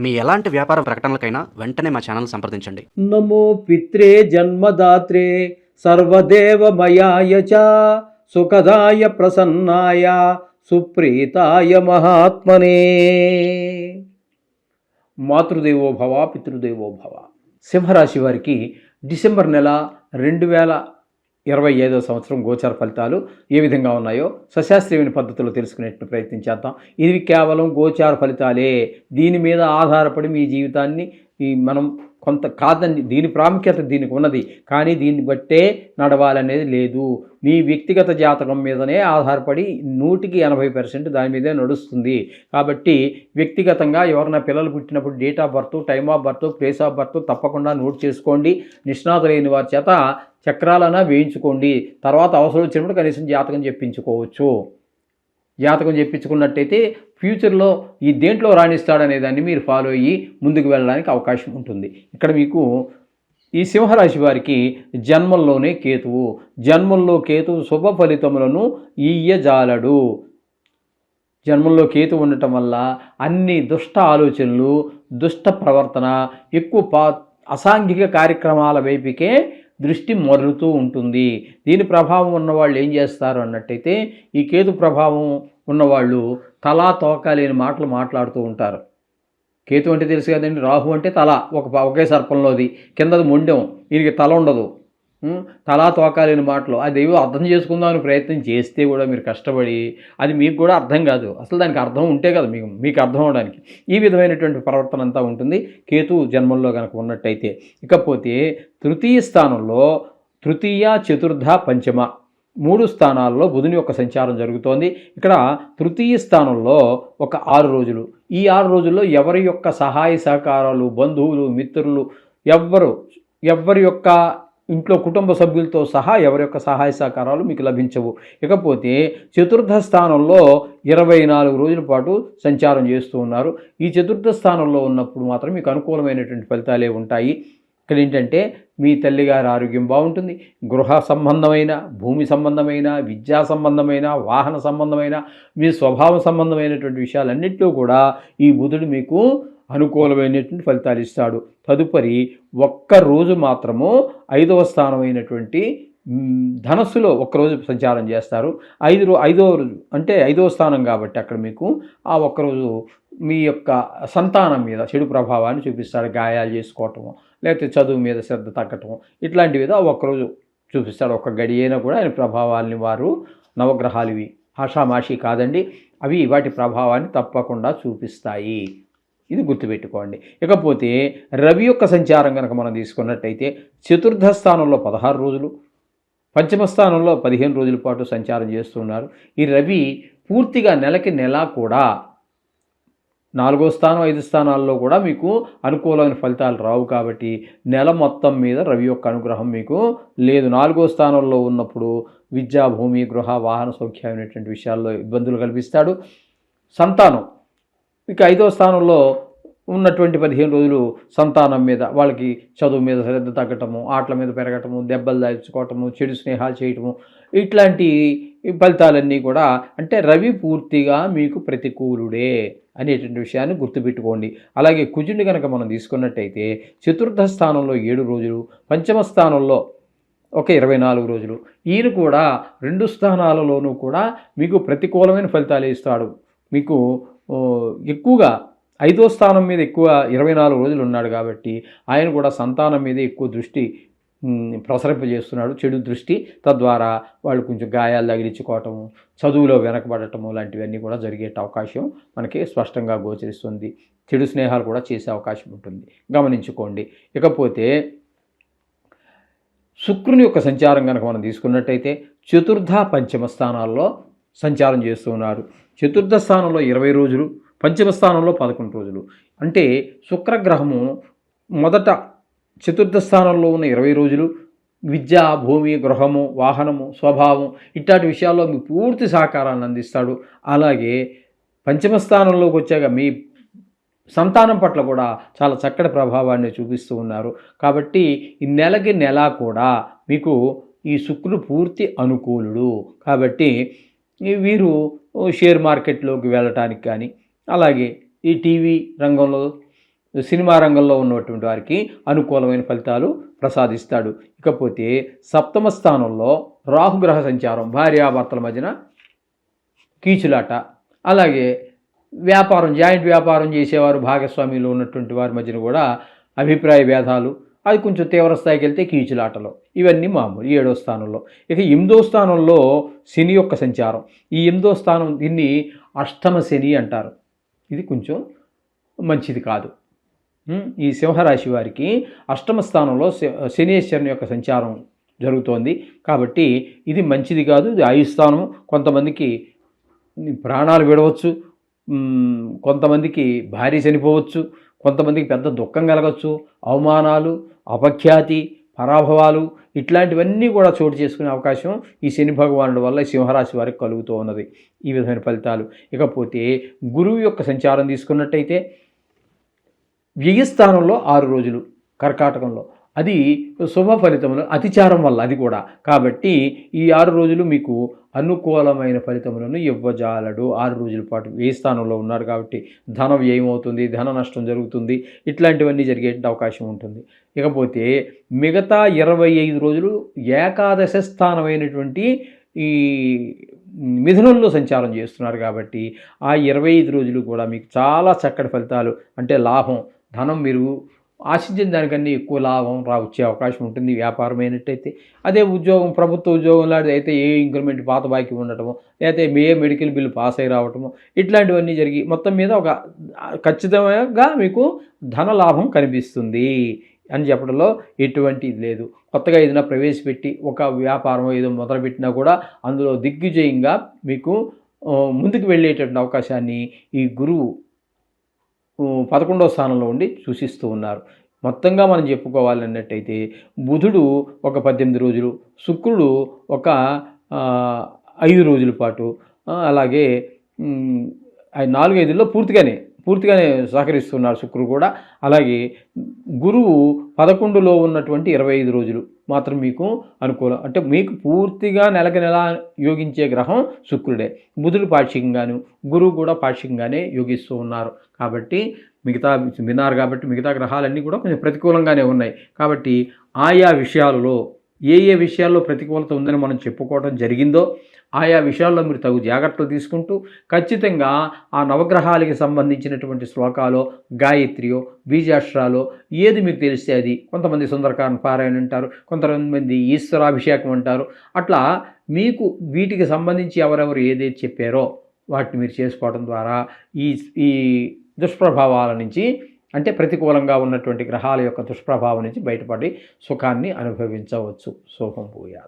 మీ ఎలాంటి వ్యాపార ప్రకటనలకైనా వెంటనే మా ఛానల్ సంప్రదించండి. నమో పిత్రే జన్మదాత్రే సర్వదేవమయాయ చ సుఖదాయ ప్రసన్నాయ సుప్రీతాయ మహాత్మనే. మాతృదేవో భవ పితృదేవో భవ. సింహరాశి వారికి డిసెంబర్ నెల 2025వ సంవత్సరం గోచార ఫలితాలు ఏ విధంగా ఉన్నాయో సశాస్త్రీయమైన పద్ధతిలో తెలుసుకునేట్టు ప్రయత్నం చేద్దాం. ఇది కేవలం గోచార ఫలితాలే. దీని మీద ఆధారపడి మీ జీవితాన్ని మనం కొంత కాదని, దీని ప్రాముఖ్యత దీనికి ఉన్నది, కానీ దీన్ని బట్టే నడవాలనేది లేదు. మీ వ్యక్తిగత జాతకం మీదనే ఆధారపడి 100% దాని మీదే నడుస్తుంది. కాబట్టి వ్యక్తిగతంగా ఎవరైనా పిల్లలు పుట్టినప్పుడు date of birth, time of birth, place of birth తప్పకుండా నోట్ చేసుకోండి. నిష్ణాతులైన వారి చేత చక్రాలన్నా వేయించుకోండి. తర్వాత అవసరం వచ్చినప్పుడు కనీసం జాతకం చెప్పించుకోవచ్చు. జాతకం చెప్పించుకున్నట్టయితే ఫ్యూచర్లో ఈ దేంట్లో రాణిస్తాడనే దాన్ని మీరు ఫాలో అయ్యి ముందుకు వెళ్ళడానికి అవకాశం ఉంటుంది. ఇక్కడ మీకు ఈ సింహరాశి వారికి జన్మంలోనే కేతువు. జన్మంలో కేతువు శుభ ఫలితములను ఇయ్యజాలడు. జన్మంలో కేతు ఉండటం వల్ల అన్ని దుష్ట ఆలోచనలు, దుష్ట ప్రవర్తన, ఎక్కువ అసాంఘిక కార్యక్రమాల వైపుకే దృష్టి మరలుతూ ఉంటుంది. దీని ప్రభావం ఉన్నవాళ్ళు ఏం చేస్తారు అన్నట్టయితే, ఈ కేతు ప్రభావం ఉన్నవాళ్ళు తలా తోక లేని మాటలు మాట్లాడుతూ ఉంటారు. కేతు అంటే తెలుసు కదండి, రాహు అంటే తల, ఒకే సర్పంలోది, కిందది మొండెం, వీరికి తల ఉండదు. తలా తోక లేని మాటలు అది ఏవో అర్థం చేసుకుందామని ప్రయత్నం చేస్తే కూడా మీరు కష్టపడి అది మీకు కూడా అర్థం కాదు. అసలు దానికి అర్థం ఉంటే కదా మీకు అర్థం అవడానికి. ఈ విధమైనటువంటి ప్రవర్తన అంతా ఉంటుంది కేతు జన్మంలో కనుక ఉన్నట్టయితే. ఇకపోతే తృతీయ స్థానంలో తృతీయ, చతుర్థ, పంచమ 3 స్థానాల్లో బుధుని యొక్క సంచారం జరుగుతోంది. ఇక్కడ తృతీయ స్థానంలో ఒక 6 రోజులు. ఈ 6 రోజుల్లో ఎవరి యొక్క సహాయ సహకారాలు, బంధువులు, మిత్రులు, ఎవరి యొక్క ఇంట్లో కుటుంబ సభ్యులతో సహా ఎవరి యొక్క సహాయ సహకారాలు మీకు లభించవు. ఇకపోతే చతుర్థ స్థానంలో 24 రోజుల పాటు సంచారం చేస్తూ ఉన్నారు. ఈ చతుర్థ స్థానంలో ఉన్నప్పుడు మాత్రం మీకు అనుకూలమైనటువంటి ఫలితాలే ఉంటాయి. ఇక్కడ ఏంటంటే మీ తల్లిగారి ఆరోగ్యం బాగుంటుంది. గృహ సంబంధమైన, భూమి సంబంధమైన, విద్యా సంబంధమైన, వాహన సంబంధమైన, మీ స్వభావ సంబంధమైనటువంటి విషయాలన్నింటిలో కూడా ఈ బుధుడు మీకు అనుకూలమైనటువంటి ఫలితాలు ఇస్తాడు. తదుపరి ఒక్కరోజు మాత్రము 5వ స్థానమైనటువంటి ధనస్సులో ఒక్కరోజు సంచారం చేస్తారు. 5వ రోజు అంటే 5వ స్థానం కాబట్టి అక్కడ మీకు ఆ ఒక్కరోజు మీ యొక్క సంతానం మీద చెడు ప్రభావాన్ని చూపిస్తాడు. గాయాలు చేసుకోవటము, లేకపోతే చదువు మీద శ్రద్ధ తగ్గటము, ఇట్లాంటివి ఆ ఒక్కరోజు చూపిస్తాడు. ఒక్క గడి అయినా కూడా ఆయన ప్రభావాల్ని వారు, నవగ్రహాలు ఇవి ఆషామాషి కాదండి, అవి వాటి ప్రభావాన్ని తప్పకుండా చూపిస్తాయి. ఇది గుర్తుపెట్టుకోండి. ఇకపోతే రవి యొక్క సంచారం కనుక మనం తీసుకున్నట్టయితే చతుర్థ స్థానంలో 16 రోజులు, పంచమ స్థానంలో 15 రోజుల పాటు సంచారం చేస్తున్నారు. ఈ రవి పూర్తిగా నెలకి నెల కూడా 4వ స్థానం, 5 స్థానాల్లో కూడా మీకు అనుకూలమైన ఫలితాలు రావు. కాబట్టి నెల మొత్తం మీద రవి యొక్క అనుగ్రహం మీకు లేదు. 4వ స్థానంలో ఉన్నప్పుడు విద్యా, భూమి, గృహ, వాహన సౌఖ్యమైనటువంటి విషయాల్లో ఇబ్బందులు కల్పిస్తాడు. సంతానం ఇక 5వ స్థానంలో ఉన్నటువంటి 15 రోజులు సంతానం మీద, వాళ్ళకి చదువు మీద శ్రద్ధ తగ్గటము, ఆటల మీద పెరగటము, దెబ్బలు దాల్చుకోవటము, చెడు స్నేహాలు చేయటము, ఇట్లాంటి ఫలితాలన్నీ కూడా, అంటే రవి పూర్తిగా మీకు ప్రతికూలుడే అనేటువంటి విషయాన్ని గుర్తుపెట్టుకోండి. అలాగే కుజుని కనుక మనం తీసుకున్నట్టయితే చతుర్థ స్థానంలో 7 రోజులు, పంచమ స్థానంలో ఒక 24 రోజులు. ఈయన కూడా 2 స్థానాలలోనూ కూడా మీకు ప్రతికూలమైన ఫలితాలు ఇస్తాడు. మీకు ఎక్కువగా 5వ స్థానం మీద ఎక్కువ 24 రోజులు ఉన్నాడు కాబట్టి ఆయన కూడా సంతానం మీద ఎక్కువ దృష్టి ప్రసరింపజేస్తున్నాడు, చెడు దృష్టి. తద్వారా వాళ్ళు కొంచెం గాయాలు తగిలించుకోవటము, చదువులో వెనకబడటము లాంటివన్నీ కూడా జరిగే అవకాశం మనకి స్పష్టంగా గోచరిస్తుంది. చెడు స్నేహాలు కూడా చేసే అవకాశం ఉంటుంది, గమనించుకోండి. ఇకపోతే శుక్రుని యొక్క సంచారం కనుక మనం తీసుకున్నట్టయితే చతుర్థ, పంచమ స్థానాల్లో సంచారం చేస్తూ ఉన్నారు. చతుర్థ స్థానంలో 20 రోజులు, పంచమ స్థానంలో 11 రోజులు. అంటే శుక్రగ్రహము మొదట చతుర్థ స్థానంలో ఉన్న 20 రోజులు విద్య, భూమి, గృహము, వాహనము, స్వభావం ఇట్లాంటి విషయాల్లో మీకు పూర్తి సహకారాన్ని అందిస్తాడు. అలాగే పంచమ స్థానంలోకి వచ్చాక మీ సంతానం పట్ల కూడా చాలా చక్కటి ప్రభావాన్ని చూపిస్తూ ఉన్నారు. కాబట్టి ఈ నెలకి నెల కూడా మీకు ఈ శుక్రుడు పూర్తి అనుకూలుడు. కాబట్టి వీరు షేర్ మార్కెట్లోకి వెళ్ళటానికి కానీ, అలాగే ఈ టీవీ రంగంలో సినిమా రంగంలో ఉన్నటువంటి వారికి అనుకూలమైన ఫలితాలు ప్రసాదిస్తాడు. ఇకపోతే సప్తమ స్థానంలో రాహుగ్రహ సంచారం, భార్యాభర్తల మధ్యన కీచులాట, అలాగే వ్యాపారం, జాయింట్ వ్యాపారం చేసేవారు భాగస్వామ్యంలో ఉన్నటువంటి వారి మధ్యన కూడా అభిప్రాయ భేదాలు, అది కొంచెం తీవ్ర స్థాయికి వెళ్తే కీచులాటలు, ఇవన్నీ మామూలు. 7వ స్థానంలో. ఇక 8వ స్థానంలో శని యొక్క సంచారం. ఈ 8వ స్థానం, దీన్ని అష్టమ శని అంటారు. ఇది కొంచెం మంచిది కాదు. ఈ సింహరాశి వారికి అష్టమ స్థానంలో శనీశ్వరుని యొక్క సంచారం జరుగుతోంది కాబట్టి ఇది మంచిది కాదు. ఇది ఆయుస్థానం. కొంతమందికి ప్రాణాలు విడవచ్చు, కొంతమందికి భార్య చనిపోవచ్చు, కొంతమందికి పెద్ద దుఃఖం కలగచ్చు, అవమానాలు, అపఖ్యాతి, పరాభవాలు, ఇట్లాంటివన్నీ కూడా చోటు చేసుకునే అవకాశం ఈ శని భగవానుడి వల్ల సింహరాశి వారికి కలుగుతూ ఉన్నది. ఈ విధమైన ఫలితాలు. ఇకపోతే గురువు యొక్క సంచారం తీసుకున్నట్టయితే వ్యయస్థానంలో 6 రోజులు కర్కాటకంలో, అది శుభ ఫలితములు, అతిచారం వల్ల అది కూడా. కాబట్టి ఈ 6 రోజులు మీకు అనుకూలమైన ఫలితములను ఇవ్వజాలడు. 6 రోజుల పాటు వ్యయస్థానంలో ఉన్నారు కాబట్టి ధన వ్యయం అవుతుంది, ధన నష్టం జరుగుతుంది, ఇట్లాంటివన్నీ జరిగే అవకాశం ఉంటుంది. ఇకపోతే మిగతా 25 రోజులు ఏకాదశ స్థానమైనటువంటి ఈ మిథునంలో సంచారం చేస్తున్నారు కాబట్టి ఆ 25 రోజులు కూడా మీకు చాలా చక్కటి ఫలితాలు, అంటే లాభం, ధనం మీరు ఆశించిన దానికన్నా ఎక్కువ లాభం వచ్చే అవకాశం ఉంటుంది వ్యాపారం అయినట్టయితే. అదే ఉద్యోగం, ప్రభుత్వ ఉద్యోగం లాంటిది అయితే ఏ ఇంక్రిమెంట్ పాత బాకీ ఉండటము, లేకపోతే మెడికల్ బిల్లు పాస్ అయి రావటము, ఇట్లాంటివన్నీ జరిగి మొత్తం మీద ఒక ఖచ్చితంగా మీకు ధన లాభం కనిపిస్తుంది అని చెప్పడంలో ఎటువంటి ఇది లేదు. కొత్తగా ఏదైనా ప్రవేశపెట్టి ఒక వ్యాపారం ఏదో మొదలుపెట్టినా కూడా అందులో దిగ్విజయంగా మీకు ముందుకు వెళ్ళేటటువంటి అవకాశాన్ని ఈ గురువు 11వ స్థానంలో ఉండి సూచిస్తూ ఉన్నారు. మొత్తంగా మనం చెప్పుకోవాలన్నట్టయితే బుధుడు ఒక 18 రోజులు, శుక్రుడు ఒక 5 రోజుల పాటు, అలాగే 4-5లో పూర్తిగానే సహకరిస్తున్నారు శుక్రుడు కూడా. అలాగే గురువు 11లో ఉన్నటువంటి 25 రోజులు మాత్రం మీకు అనుకూలం. అంటే మీకు పూర్తిగా నెల యోగించే గ్రహం శుక్రుడే. బుధుడు పాక్షికంగాను, గురువు కూడా పాక్షికంగానే యోగిస్తూ ఉన్నారు. కాబట్టి మిగతా గ్రహాలన్నీ కూడా కొంచెం ప్రతికూలంగానే ఉన్నాయి. కాబట్టి ఆయా విషయాలలో ఏ విషయాల్లో ప్రతికూలత ఉందని మనం చెప్పుకోవడం జరిగిందో ఆయా విషయాల్లో మీరు తగు జాగ్రత్తలు తీసుకుంటూ ఖచ్చితంగా ఆ నవగ్రహాలకి సంబంధించినటువంటి శ్లోకాలో, గాయత్రియో, బీజాక్షరాలో ఏది మీకు తెలిస్తే అది. కొంతమంది సుందరకాండ పారాయణ అంటారు, కొంతమంది ఈశ్వరాభిషేకం అంటారు. అట్లా మీకు వీటికి సంబంధించి ఎవరెవరు ఏదైతే చెప్పారో వాటిని మీరు చేసుకోవడం ద్వారా ఈ దుష్ప్రభావాల నుంచి, అంటే ప్రతికూలంగా ఉన్నటువంటి గ్రహాల యొక్క దుష్ప్రభావం నుంచి బయటపడి సుఖాన్ని అనుభవించవచ్చు. శుభం భూయాత్.